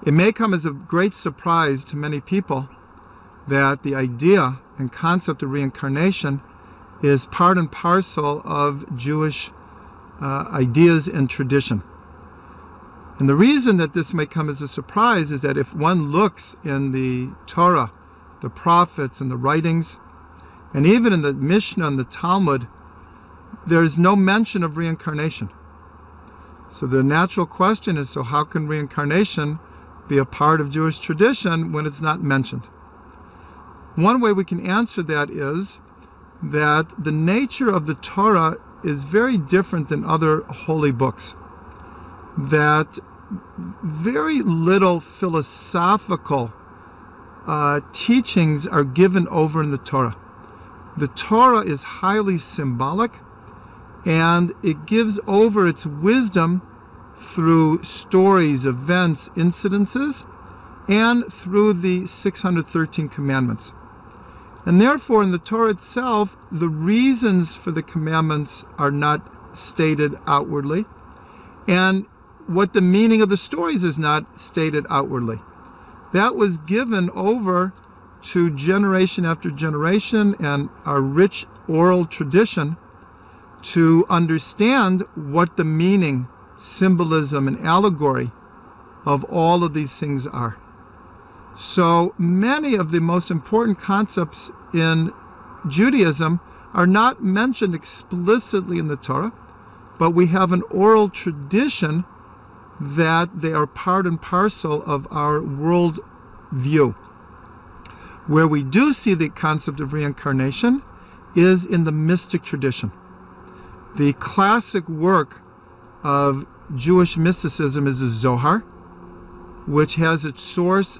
It may come as a great surprise to many people that the idea and concept of reincarnation is part and parcel of Jewish ideas and tradition. And the reason that this may come as a surprise is that if one looks in the Torah, the prophets and the writings, and even in the Mishnah and the Talmud, there is no mention of reincarnation. So the natural question is, so how can reincarnation be a part of Jewish tradition when it's not mentioned? One way we can answer that is that the nature of the Torah is very different than other holy books. That very little philosophical teachings are given over in the Torah. The Torah is highly symbolic, and it gives over its wisdom through stories, events, incidences, and through the 613 commandments. And therefore, in the Torah itself, the reasons for the commandments are not stated outwardly, and what the meaning of the stories is not stated outwardly. That was given over to generation after generation and our rich oral tradition to understand what the meaning, symbolism, and allegory of all of these things are. So many of the most important concepts in Judaism are not mentioned explicitly in the Torah, but we have an oral tradition that they are part and parcel of our world view. Where we do see the concept of reincarnation is in the mystic tradition. The classic work of Jewish mysticism is the Zohar, which has its source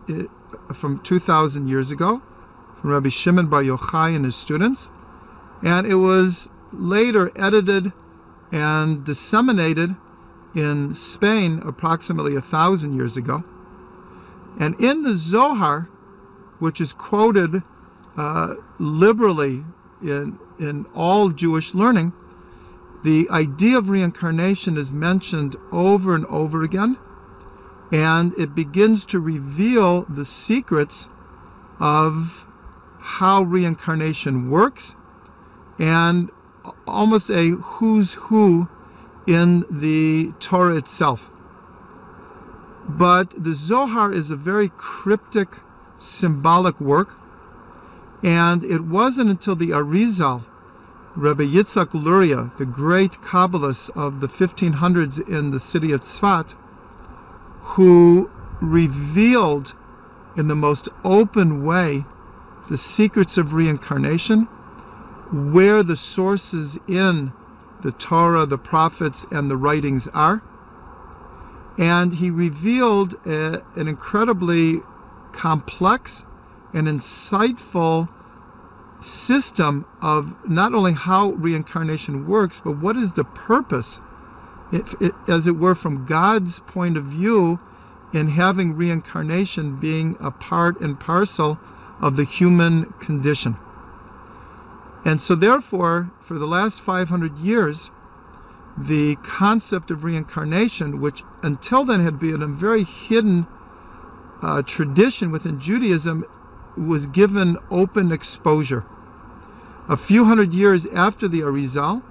from 2,000 years ago, from Rabbi Shimon Bar Yochai and his students, and it was later edited and disseminated in Spain approximately 1,000 years ago. And in the Zohar, which is quoted liberally in all Jewish learning, the idea of reincarnation is mentioned over and over again, and it begins to reveal the secrets of how reincarnation works, and almost a who's who in the Torah itself. But the Zohar is a very cryptic, symbolic work, and it wasn't until the Arizal, Rabbi Yitzhak Luria, the great Kabbalist of the 1500s in the city of Tzfat, who revealed in the most open way the secrets of reincarnation, where the sources in the Torah, the prophets, and the writings are. And he revealed an incredibly complex and insightful system of not only how reincarnation works, but what is the purpose, as it were, from God's point of view, in having reincarnation being a part and parcel of the human condition. And so therefore, for the last 500 years, the concept of reincarnation, which until then had been a very hidden tradition within Judaism, was given open exposure. A few hundred years after the Arizal,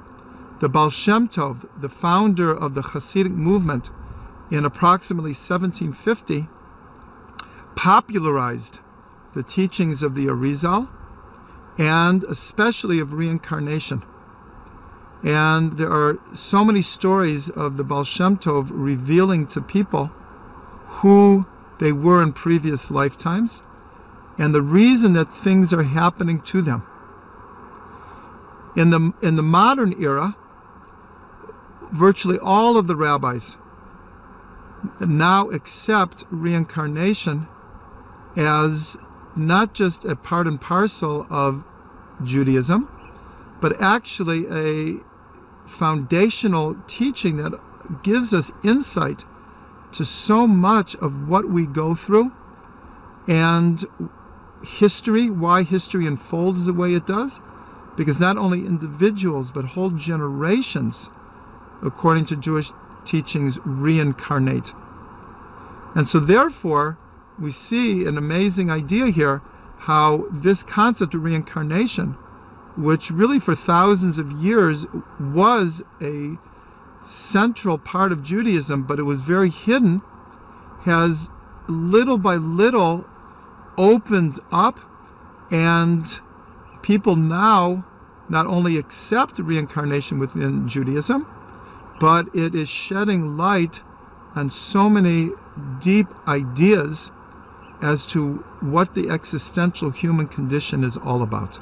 the Baal Shem Tov, the founder of the Hasidic movement in approximately 1750, popularized the teachings of the Arizal, and especially of reincarnation. And there are so many stories of the Baal Shem Tov revealing to people who they were in previous lifetimes and the reason that things are happening to them. In the modern era, virtually all of the rabbis now accept reincarnation as not just a part and parcel of Judaism, but actually a foundational teaching that gives us insight to so much of what we go through and history, why history unfolds the way it does, because not only individuals but whole generations, according to Jewish teachings, reincarnate. And so therefore, we see an amazing idea here, how this concept of reincarnation, which really for thousands of years was a central part of Judaism, but it was very hidden, has little by little opened up, and people now not only accept reincarnation within Judaism, but it is shedding light on so many deep ideas as to what the existential human condition is all about.